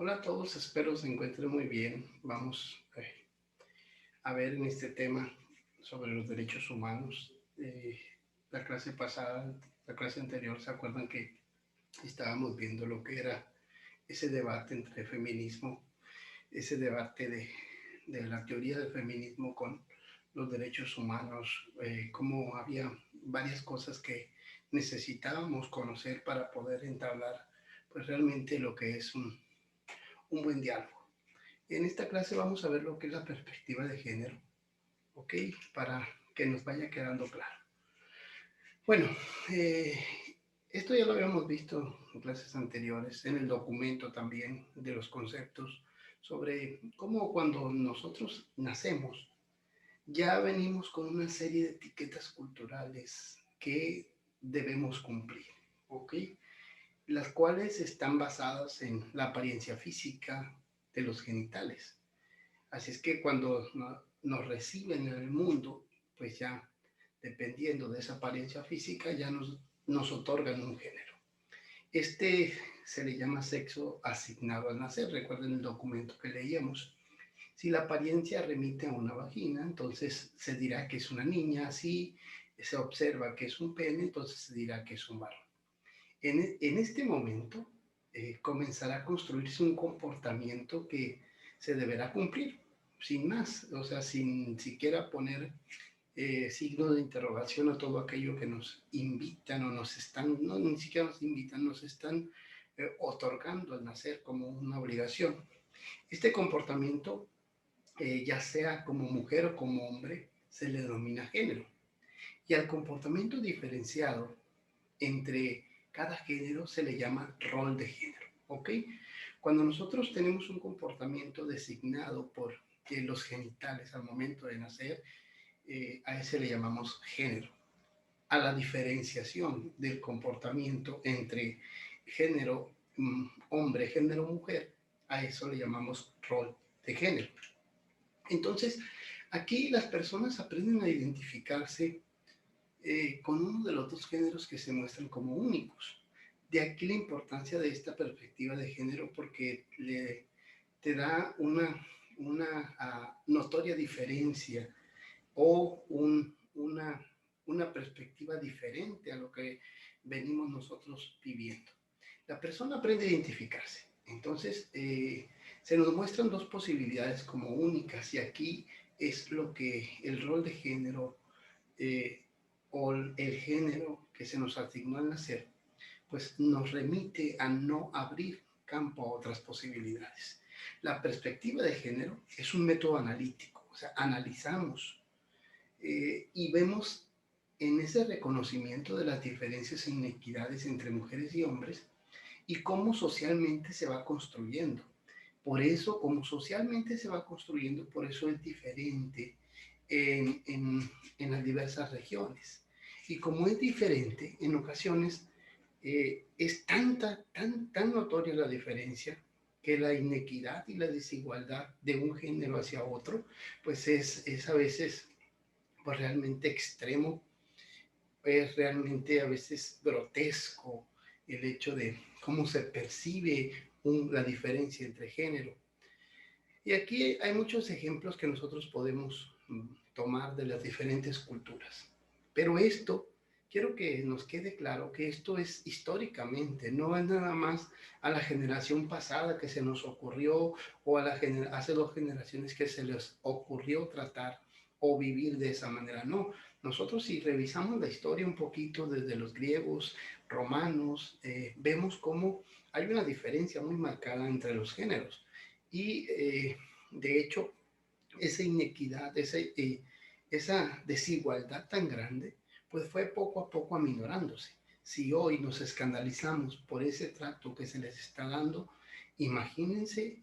Hola a todos, espero se encuentren muy bien. Vamos a ver en este tema sobre los derechos humanos. La clase pasada, la clase anterior, ¿se acuerdan que estábamos viendo lo que era ese debate entre feminismo, ese debate de la teoría del feminismo con los derechos humanos, cómo había varias cosas que necesitábamos conocer para poder entablar pues realmente lo que es un buen diálogo. En esta clase vamos a ver lo que es la perspectiva de género, ¿ok? Para que nos vaya quedando claro. Bueno, eh, esto ya lo habíamos visto en clases anteriores, en el documento también de los conceptos, sobre cómo cuando nosotros nacemos ya venimos con una serie de etiquetas culturales que debemos cumplir, ¿ok? Las cuales están basadas en la apariencia física de los genitales. Así es que cuando nos reciben en el mundo, pues ya dependiendo de esa apariencia física, ya nos otorgan un género. Este se le llama sexo asignado al nacer. Recuerden el documento que leíamos. Si la apariencia remite a una vagina, entonces se dirá que es una niña. Si se observa que es un pene, entonces se dirá que es un varón. En este momento comenzará a construirse un comportamiento que se deberá cumplir, sin más, o sea, sin siquiera poner signo de interrogación a todo aquello que nos invitan o nos están, no, ni siquiera nos invitan, nos están otorgando al nacer como una obligación. Este comportamiento, ya sea como mujer o como hombre, se le denomina género. Y al comportamiento diferenciado entre cada género se le llama rol de género, ¿ok? Cuando nosotros tenemos un comportamiento designado por los genitales al momento de nacer, a ese le llamamos género. A la diferenciación del comportamiento entre género hombre, género mujer, a eso le llamamos rol de género. Entonces, aquí las personas aprenden a identificarse con uno de los dos géneros que se muestran como únicos. De aquí la importancia de esta perspectiva de género porque te da una notoria diferencia o una perspectiva diferente a lo que venimos nosotros viviendo. La persona aprende a identificarse. Entonces, se nos muestran dos posibilidades como únicas y aquí es lo que el rol de género eh, o el género que se nos asignó al nacer, pues nos remite a no abrir campo a otras posibilidades. La perspectiva de género es un método analítico, o sea, analizamos y vemos en ese reconocimiento de las diferencias e inequidades entre mujeres y hombres y cómo socialmente se va construyendo. Por eso, como socialmente se va construyendo, por eso es diferente en las diversas regiones. Y como es diferente, en ocasiones es tan notoria la diferencia que la inequidad y la desigualdad de un género hacia otro, pues es a veces pues, realmente extremo, es realmente a veces grotesco el hecho de cómo se percibe la diferencia entre género. Y aquí hay muchos ejemplos que nosotros podemos tomar de las diferentes culturas. Pero esto, quiero que nos quede claro que esto es históricamente, no es nada más a la generación pasada que se nos ocurrió o a hace dos generaciones que se les ocurrió tratar o vivir de esa manera. No, nosotros si revisamos la historia un poquito desde los griegos, romanos, vemos cómo hay una diferencia muy marcada entre los géneros. Y de hecho, esa inequidad, esa desigualdad tan grande, pues fue poco a poco aminorándose. Si hoy nos escandalizamos por ese trato que se les está dando, imagínense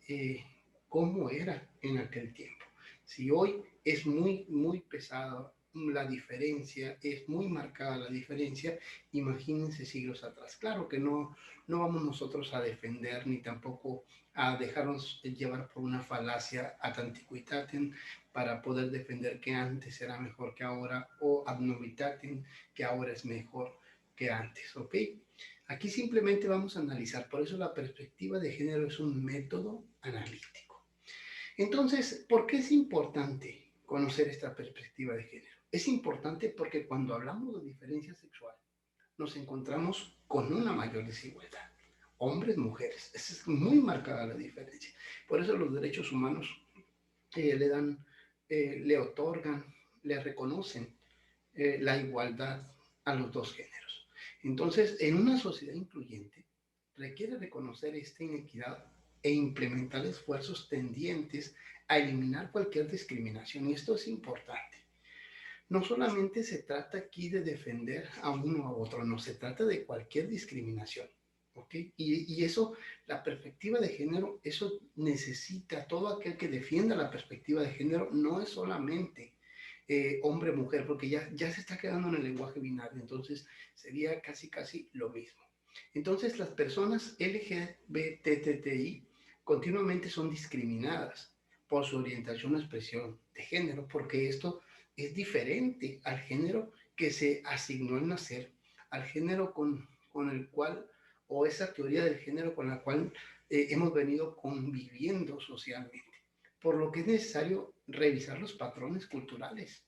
cómo era en aquel tiempo. Si hoy es muy pesada la diferencia, es muy marcada la diferencia, imagínense siglos atrás. Claro que no vamos nosotros a defender ni tampoco a dejarnos llevar por una falacia ad antiquitatem para poder defender que antes era mejor que ahora o ad novitatem que ahora es mejor que antes, ¿ok? Aquí simplemente vamos a analizar, por eso la perspectiva de género es un método analítico. Entonces, ¿por qué es importante conocer esta perspectiva de género? Es importante porque cuando hablamos de diferencia sexual, nos encontramos con una mayor desigualdad. Hombres, mujeres, esa es muy marcada la diferencia. Por eso los derechos humanos le dan, le otorgan, le reconocen la igualdad a los dos géneros. Entonces, en una sociedad incluyente, requiere reconocer esta inequidad e implementar esfuerzos tendientes a eliminar cualquier discriminación. Y esto es importante. No solamente se trata aquí de defender a uno o a otro, no, se trata de cualquier discriminación. ¿Okay? Y eso, la perspectiva de género, eso necesita, todo aquel que defienda la perspectiva de género, no es solamente hombre-mujer, porque ya se está quedando en el lenguaje binario, entonces sería casi lo mismo. Entonces las personas LGBTTI continuamente son discriminadas por su orientación o expresión de género, porque esto es diferente al género que se asignó al nacer, al género con el cual, o esa teoría del género con la cual hemos venido conviviendo socialmente. Por lo que es necesario revisar los patrones culturales.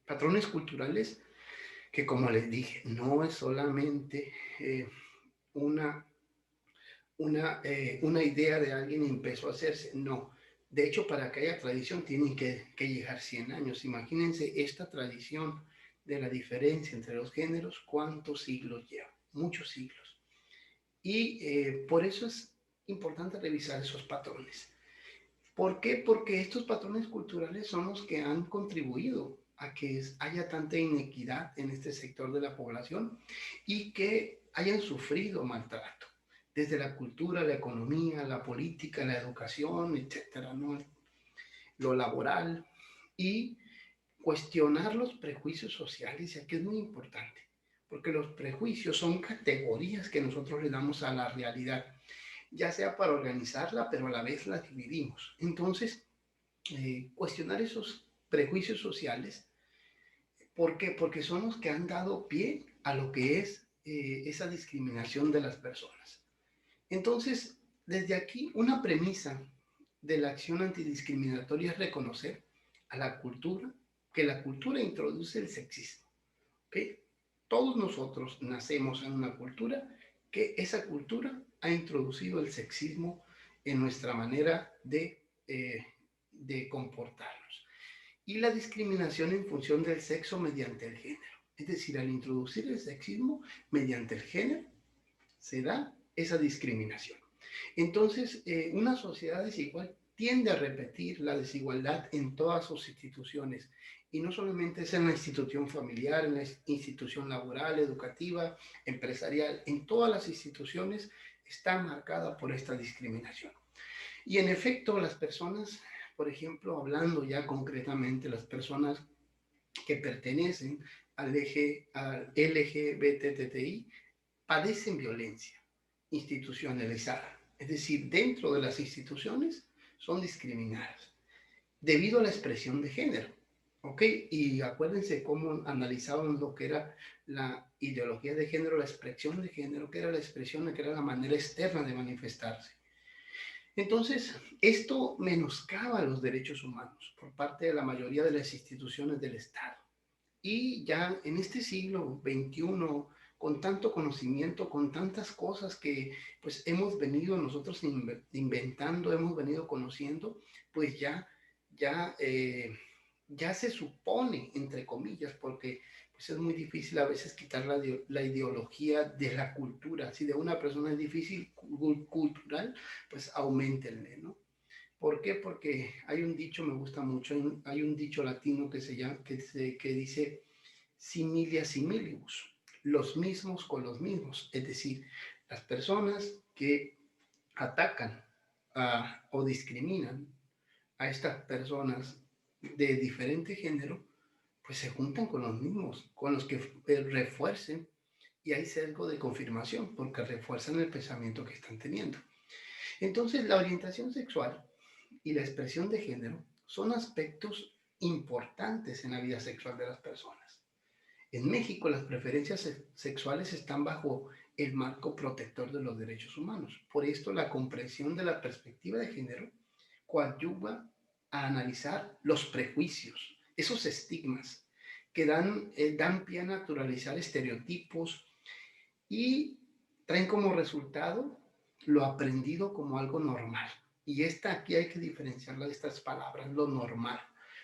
Patrones culturales que, como les dije, no es solamente una, una idea de alguien y empezó a hacerse, no. De hecho, para que haya tradición tienen que llegar 100 años. Imagínense esta tradición de la diferencia entre los géneros, ¿cuántos siglos lleva? Muchos siglos. Y por eso es importante revisar esos patrones. ¿Por qué? Porque estos patrones culturales son los que han contribuido a que haya tanta inequidad en este sector de la población y que hayan sufrido maltrato, desde la cultura, la economía, la política, la educación, etcétera, ¿no? Lo laboral, y cuestionar los prejuicios sociales, y aquí es muy importante, porque los prejuicios son categorías que nosotros le damos a la realidad, ya sea para organizarla, pero a la vez la dividimos. Entonces, cuestionar esos prejuicios sociales. ¿Por qué? Porque son los que han dado pie a lo que es esa discriminación de las personas. Entonces, desde aquí, una premisa de la acción antidiscriminatoria es reconocer a la cultura, que la cultura introduce el sexismo. ¿Okay? Todos nosotros nacemos en una cultura que esa cultura ha introducido el sexismo en nuestra manera de comportarnos. Y la discriminación en función del sexo mediante el género. Es decir, al introducir el sexismo mediante el género, se da esa discriminación. Entonces, una sociedad desigual tiende a repetir la desigualdad en todas sus instituciones, y no solamente es en la institución familiar, en la institución laboral, educativa, empresarial, en todas las instituciones está marcada por esta discriminación. Y en efecto, las personas, por ejemplo, hablando ya concretamente, las personas que pertenecen al LGBTTI padecen violencia institucionalizada. Es decir, dentro de las instituciones son discriminadas debido a la expresión de género. ¿Ok? Y acuérdense cómo analizábamos lo que era la ideología de género, la expresión de género, que era la expresión, que era la manera externa de manifestarse. Entonces, esto menoscaba los derechos humanos por parte de la mayoría de las instituciones del Estado. Y ya en este siglo XXI, con tanto conocimiento, con tantas cosas que pues hemos venido nosotros inventando, hemos venido conociendo, pues ya se supone, entre comillas, porque pues es muy difícil a veces quitar la ideología de la cultura. Si de una persona es difícil cultural, pues aumentenle, ¿no? ¿Por qué? Porque hay un dicho, me gusta mucho, hay un dicho latino que se llama, que dice similia similibus, los mismos con los mismos, es decir, las personas que atacan o discriminan a estas personas de diferente género, pues se juntan con los mismos, con los que refuercen, y hay sesgo de confirmación porque refuerzan el pensamiento que están teniendo. Entonces, la orientación sexual y la expresión de género son aspectos importantes en la vida sexual de las personas. En México, las preferencias sexuales están bajo el marco protector de los derechos humanos. Por esto, la comprensión de la perspectiva de género coadyuva a analizar los prejuicios, esos estigmas que dan pie a naturalizar estereotipos y traen como resultado lo aprendido como algo normal. Y aquí hay que diferenciarla de estas palabras, lo normal.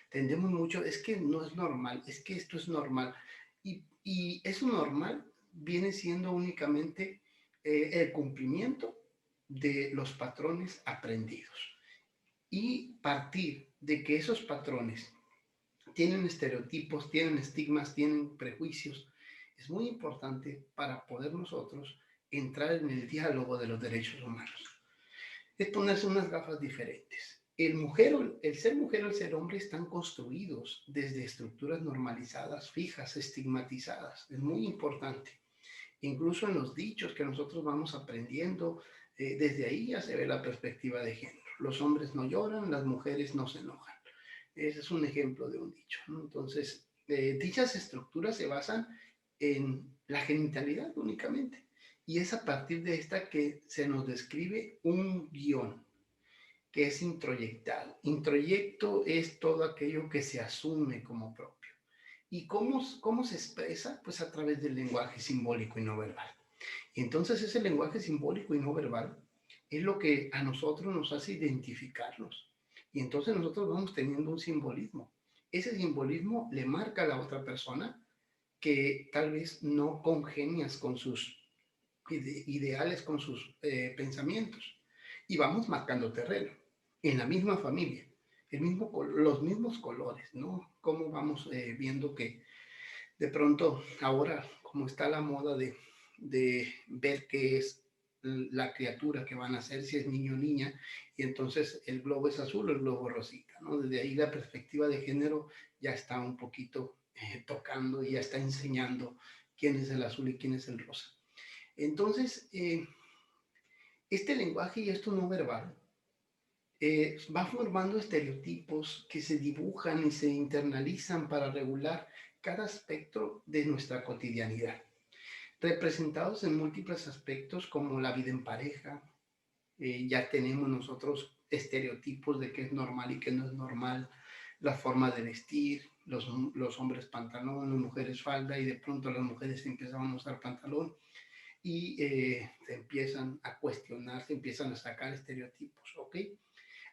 Tendemos mucho, es que no es normal, es que esto es normal. Y eso normal viene siendo únicamente el cumplimiento de los patrones aprendidos. Y partir de que esos patrones tienen estereotipos, tienen estigmas, tienen prejuicios, es muy importante para poder nosotros entrar en el diálogo de los derechos humanos. Es ponerse unas gafas diferentes. El ser mujer o el ser hombre están construidos desde estructuras normalizadas, fijas, estigmatizadas. Es muy importante. Incluso en los dichos que nosotros vamos aprendiendo, desde ahí ya se ve la perspectiva de género. Los hombres no lloran, las mujeres no se enojan. Ese es un ejemplo de un dicho, ¿no? Entonces, dichas estructuras se basan en la genitalidad únicamente. Y es a partir de esta que se nos describe un guión que es introyectado. Introyecto es todo aquello que se asume como propio. ¿Y cómo se expresa? Pues a través del lenguaje simbólico y no verbal. Y entonces ese lenguaje simbólico y no verbal es lo que a nosotros nos hace identificarnos. Y entonces nosotros vamos teniendo un simbolismo. Ese simbolismo le marca a la otra persona que tal vez no congenias con sus ideales, con sus pensamientos. Y vamos marcando terreno en la misma familia, los mismos colores, ¿no? Cómo vamos viendo que de pronto ahora, como está la moda de ver qué es la criatura que van a ser, si es niño o niña, y entonces el globo es azul o el globo rosita, ¿no? Desde ahí la perspectiva de género ya está un poquito tocando y ya está enseñando quién es el azul y quién es el rosa. Entonces, este lenguaje y esto no verbal va formando estereotipos que se dibujan y se internalizan para regular cada aspecto de nuestra cotidianidad, representados en múltiples aspectos como la vida en pareja. Ya tenemos nosotros estereotipos de qué es normal y qué no es normal, la forma de vestir, los hombres pantalón, las mujeres falda, y de pronto las mujeres empezaban a usar pantalón y se empiezan a cuestionar, se empiezan a sacar estereotipos, ¿ok?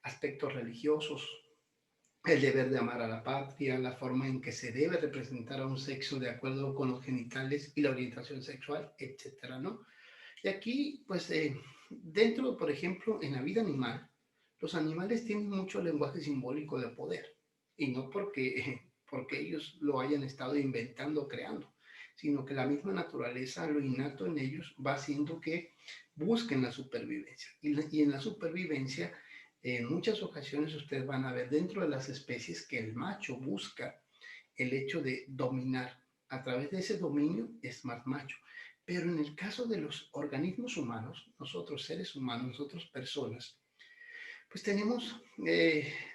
Aspectos religiosos, el deber de amar a la patria, la forma en que se debe representar a un sexo de acuerdo con los genitales y la orientación sexual, etcétera, ¿no? Y aquí, pues, dentro, por ejemplo, en la vida animal, los animales tienen mucho lenguaje simbólico de poder, y no porque ellos lo hayan estado inventando o creando, sino que la misma naturaleza, lo innato en ellos, va haciendo que busquen la supervivencia. Y en la supervivencia, en muchas ocasiones ustedes van a ver dentro de las especies que el macho busca el hecho de dominar. A través de ese dominio es más macho. Pero en el caso de los organismos humanos, nosotros seres humanos, nosotros personas, pues tenemos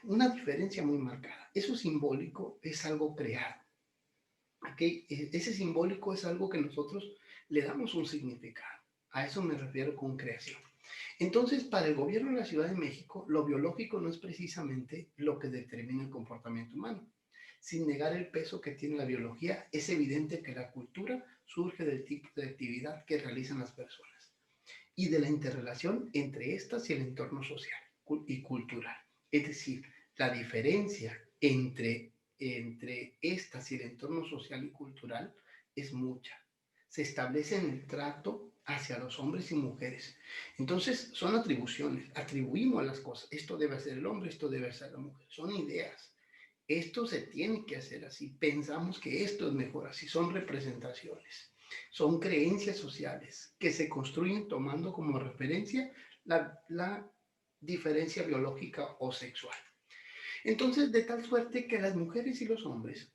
una diferencia muy marcada. Eso simbólico es algo creado. ¿Okay? Ese simbólico es algo que nosotros le damos un significado. A eso me refiero con creación. Entonces, para el gobierno de la Ciudad de México, lo biológico no es precisamente lo que determina el comportamiento humano. Sin negar el peso que tiene la biología, es evidente que la cultura surge del tipo de actividad que realizan las personas y de la interrelación entre estas y el entorno social y cultural. Es decir, la diferencia entre estas y el entorno social y cultural es mucha. Se establece en el trato hacia los hombres y mujeres. Entonces, son atribuciones, atribuimos a las cosas. Esto debe ser el hombre, esto debe ser la mujer. Son ideas. Esto se tiene que hacer así. Pensamos que esto es mejor así. Son representaciones. Son creencias sociales que se construyen tomando como referencia la diferencia biológica o sexual. Entonces, de tal suerte que las mujeres y los hombres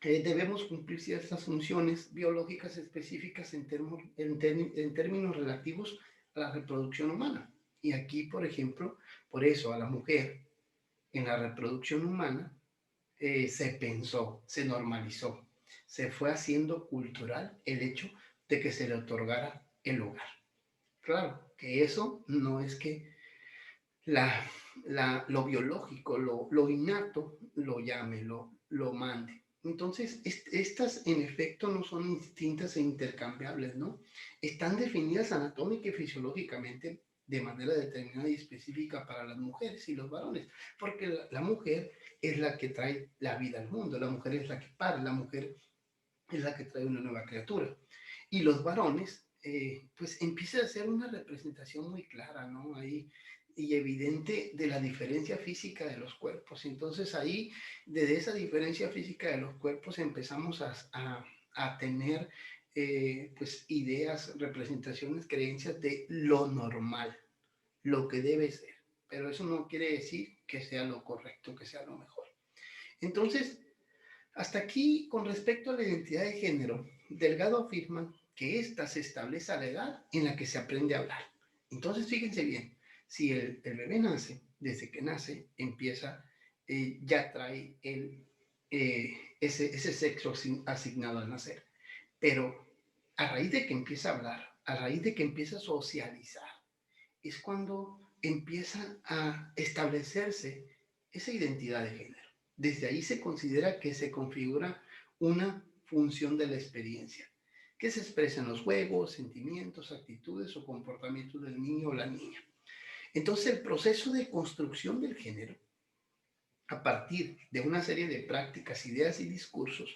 debemos cumplir ciertas funciones biológicas específicas en términos relativos a la reproducción humana. Y aquí, por ejemplo, por eso a la mujer en la reproducción humana se pensó, se normalizó, se fue haciendo cultural el hecho de que se le otorgara el hogar. Claro, que eso no es que la, lo biológico, lo innato, lo llame, lo mande. Entonces, estas en efecto no son distintas e intercambiables, ¿no? Están definidas anatómica y fisiológicamente de manera determinada y específica para las mujeres y los varones, porque la mujer es la que trae la vida al mundo, la mujer es la que para, la mujer es la que trae una nueva criatura. Y los varones, pues empieza a ser una representación muy clara, ¿no? Ahí y evidente de la diferencia física de los cuerpos. Entonces ahí, desde esa diferencia física de los cuerpos, empezamos a tener pues ideas, representaciones, creencias de lo normal, lo que debe ser. Pero eso no quiere decir que sea lo correcto, que sea lo mejor. Entonces, hasta aquí, con respecto a la identidad de género, Delgado afirma que ésta se establece a la edad en la que se aprende a hablar. Entonces, fíjense bien, si el bebé nace, desde que nace, empieza, ya trae ese sexo asignado al nacer. Pero a raíz de que empieza a hablar, a raíz de que empieza a socializar, es cuando empieza a establecerse esa identidad de género. Desde ahí se considera que se configura una función de la experiencia, que se expresa en los juegos, sentimientos, actitudes o comportamientos del niño o la niña. Entonces, el proceso de construcción del género, a partir de una serie de prácticas, ideas y discursos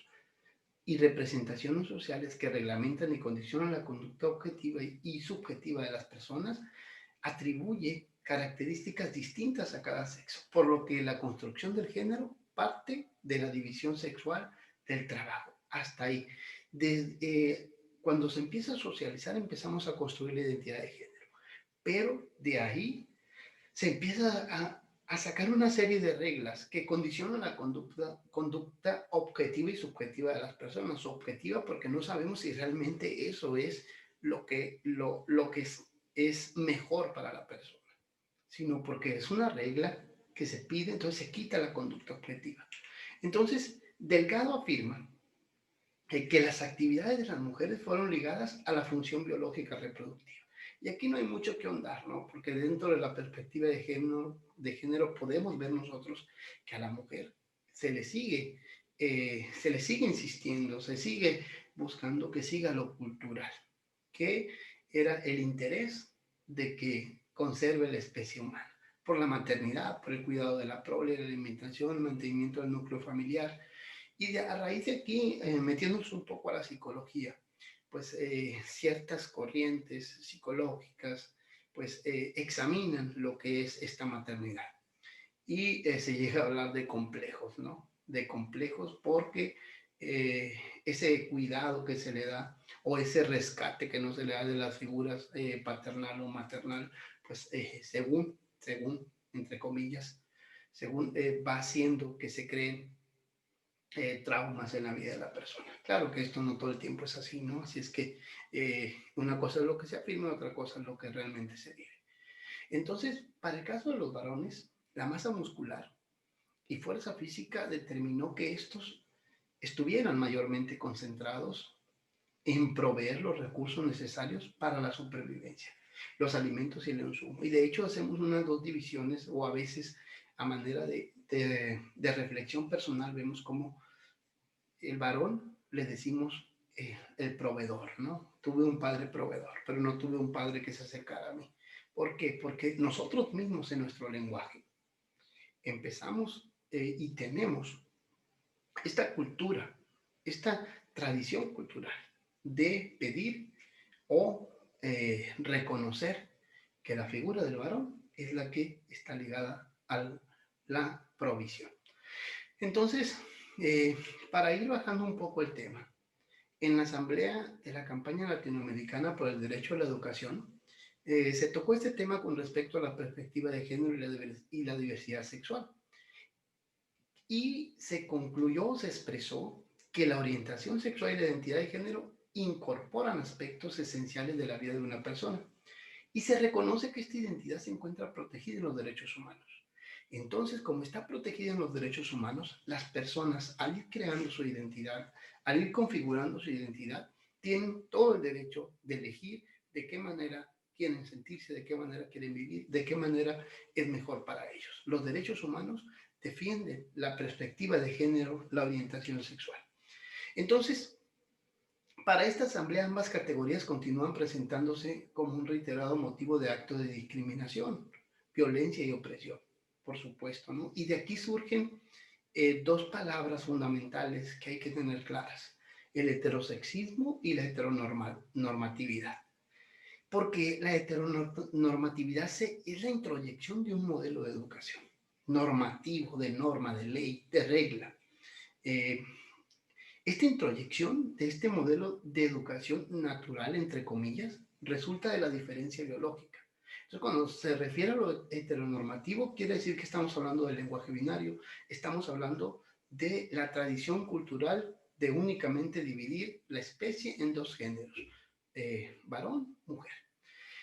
y representaciones sociales que reglamentan y condicionan la conducta objetiva y subjetiva de las personas, atribuye características distintas a cada sexo, por lo que la construcción del género parte de la división sexual del trabajo. Hasta ahí. Desde, cuando se empieza a socializar, empezamos a construir la identidad de género, pero de ahí se empieza a sacar una serie de reglas que condicionan la conducta objetiva y subjetiva de las personas. Objetiva porque no sabemos si realmente eso es lo que es mejor para la persona, sino porque es una regla que se pide, entonces se quita la conducta objetiva. Entonces, Delgado afirma que las actividades de las mujeres fueron ligadas a la función biológica reproductiva. Y aquí no hay mucho que ahondar, ¿no? Porque dentro de la perspectiva de género podemos ver nosotros que a la mujer se le sigue insistiendo, se sigue buscando que siga lo cultural, que era el interés de que conserve la especie humana, por la maternidad, por el cuidado de la prole, la alimentación, el mantenimiento del núcleo familiar. Y a raíz de aquí, metiéndonos un poco a la psicología, pues ciertas corrientes psicológicas pues examinan lo que es esta maternidad. Y se llega a hablar de complejos, ¿no? De complejos porque ese cuidado que se le da o ese rescate que no se le da de las figuras paternal o maternal, pues según, entre comillas, según va haciendo que se creen traumas en la vida de la persona. Claro que esto no todo el tiempo es así, ¿no? Así es que una cosa es lo que se afirma, otra cosa es lo que realmente se vive. Entonces, para el caso de los varones, la masa muscular y fuerza física determinó que estos estuvieran mayormente concentrados en proveer los recursos necesarios para la supervivencia, los alimentos y el insumo. Y de hecho hacemos unas dos divisiones o a veces a manera de reflexión personal vemos como el varón le decimos el proveedor, ¿no? Tuve un padre proveedor, pero no tuve un padre que se acercara a mí. ¿Por qué? Porque nosotros mismos en nuestro lenguaje empezamos y tenemos esta cultura, esta tradición cultural de pedir o reconocer que la figura del varón es la que está ligada a la provisión. Entonces, para ir bajando un poco el tema, en la Asamblea de la Campaña Latinoamericana por el Derecho a la Educación, se tocó este tema con respecto a la perspectiva de género y la diversidad sexual. Y se concluyó, se expresó que la orientación sexual y la identidad de género incorporan aspectos esenciales de la vida de una persona. Y se reconoce que esta identidad se encuentra protegida en los derechos humanos. Entonces, como está protegida en los derechos humanos, las personas, al ir creando su identidad, al ir configurando su identidad, tienen todo el derecho de elegir de qué manera quieren sentirse, de qué manera quieren vivir, de qué manera es mejor para ellos. Los derechos humanos defienden la perspectiva de género, la orientación sexual. Entonces, para esta asamblea ambas categorías continúan presentándose como un reiterado motivo de acto de discriminación, violencia y opresión, por supuesto, ¿no? Y de aquí surgen dos palabras fundamentales que hay que tener claras: el heterosexismo y la heteronormatividad. Porque la heteronormatividad es la introyección de un modelo de educación normativo, de norma, de ley, de regla. Eh, Esta introyección de este modelo de educación natural, entre comillas, resulta de la diferencia biológica. Entonces, cuando se refiere a lo heteronormativo, quiere decir que estamos hablando del lenguaje binario, estamos hablando de la tradición cultural de únicamente dividir la especie en dos géneros, varón, mujer.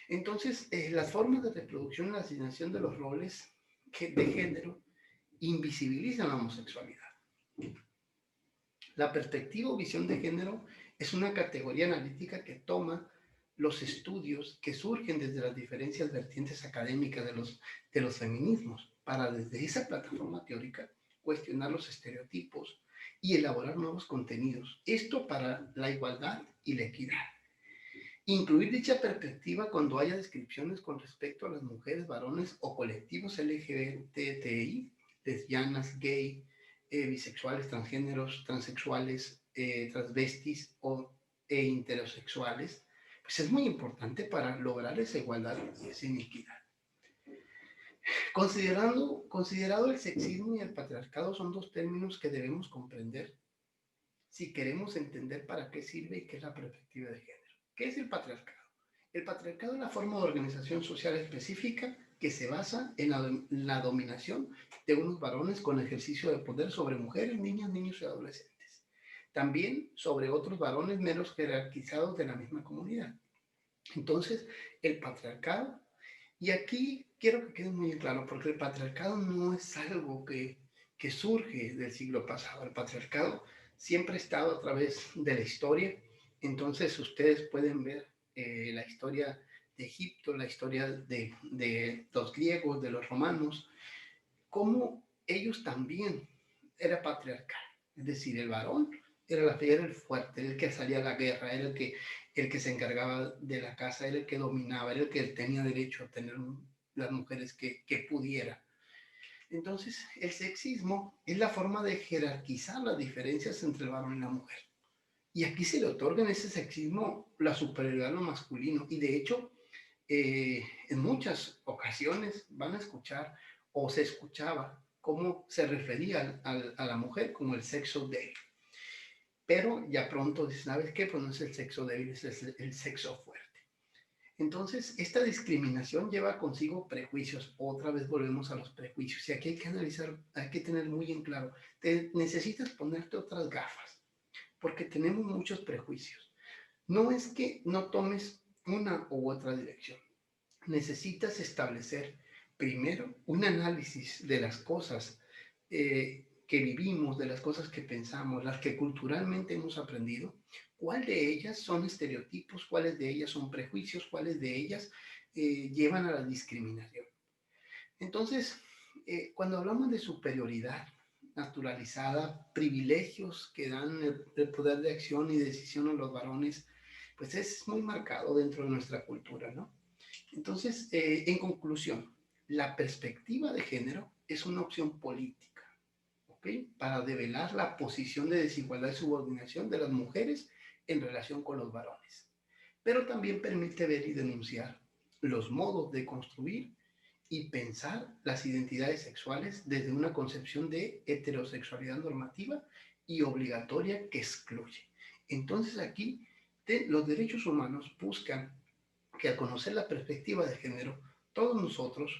Entonces, las formas de reproducción y la asignación de los roles de género invisibilizan la homosexualidad. La perspectiva o visión de género es una categoría analítica que toma los estudios que surgen desde las diferentes vertientes académicas de los feminismos para desde esa plataforma teórica cuestionar los estereotipos y elaborar nuevos contenidos. Esto para la igualdad y la equidad. Incluir dicha perspectiva cuando haya descripciones con respecto a las mujeres, varones o colectivos LGBTI, lesbianas, gay, bisexuales, transgéneros, transexuales, transvestis e intersexuales, pues es muy importante para lograr esa igualdad y esa inequidad. Considerado el sexismo y el patriarcado son dos términos que debemos comprender si queremos entender para qué sirve y qué es la perspectiva de género. ¿Qué es el patriarcado? El patriarcado es la forma de organización social específica que se basa en la dominación de unos varones con ejercicio de poder sobre mujeres, niñas, niños y adolescentes. También sobre otros varones menos jerarquizados de la misma comunidad. Entonces, el patriarcado, y aquí quiero que quede muy claro, porque el patriarcado no es algo que surge del siglo pasado. El patriarcado siempre ha estado a través de la historia. Entonces, ustedes pueden ver la historia de Egipto, la historia de los griegos, de los romanos, cómo ellos también era patriarcal. Es decir, el varón era el fuerte, era el que salía a la guerra, era el que se encargaba de la casa, era el que dominaba, era el que tenía derecho a tener las mujeres que pudiera. Entonces, el sexismo es la forma de jerarquizar las diferencias entre el varón y la mujer. Y aquí se le otorga en ese sexismo la superioridad a lo masculino. Y de hecho, en muchas ocasiones van a escuchar o se escuchaba cómo se refería a la mujer como el sexo débil. Pero ya pronto dicen, ¿sabes qué? Pues no es el sexo débil, es el sexo fuerte. Entonces, esta discriminación lleva consigo prejuicios. Otra vez volvemos a los prejuicios. Y aquí hay que analizar, hay que tener muy en claro, necesitas ponerte otras gafas, porque tenemos muchos prejuicios. No es que no tomes una u otra dirección. Necesitas establecer primero un análisis de las cosas que vivimos, de las cosas que pensamos, las que culturalmente hemos aprendido, cuál de ellas son estereotipos, cuáles de ellas son prejuicios, cuáles de ellas llevan a la discriminación. Entonces, cuando hablamos de superioridad naturalizada, privilegios que dan el poder de acción y decisión a los varones, pues es muy marcado dentro de nuestra cultura, ¿no? Entonces, en conclusión, la perspectiva de género es una opción política, ¿ok? Para develar la posición de desigualdad y subordinación de las mujeres en relación con los varones. Pero también permite ver y denunciar los modos de construir y pensar las identidades sexuales desde una concepción de heterosexualidad normativa y obligatoria que excluye. Entonces aquí los derechos humanos buscan que al conocer la perspectiva de género, todos nosotros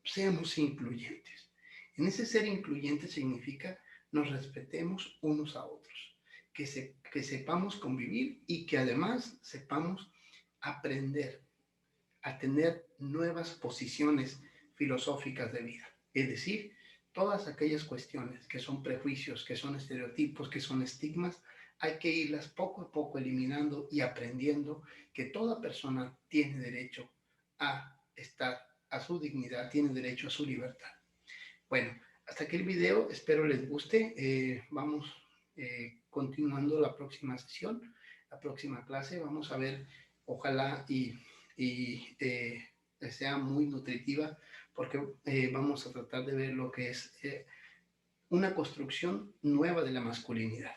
seamos incluyentes. En ese ser incluyente significa nos respetemos unos a otros, que sepamos convivir y que además sepamos aprender a tener nuevas posiciones filosóficas de vida. Es decir, todas aquellas cuestiones que son prejuicios, que son estereotipos, que son estigmas, hay que irlas poco a poco eliminando y aprendiendo que toda persona tiene derecho a estar, a su dignidad, tiene derecho a su libertad. Bueno, hasta aquí el video, espero les guste. Vamos continuando la próxima sesión, la próxima clase. Vamos a ver, ojalá y sea muy nutritiva, porque vamos a tratar de ver lo que es una construcción nueva de la masculinidad.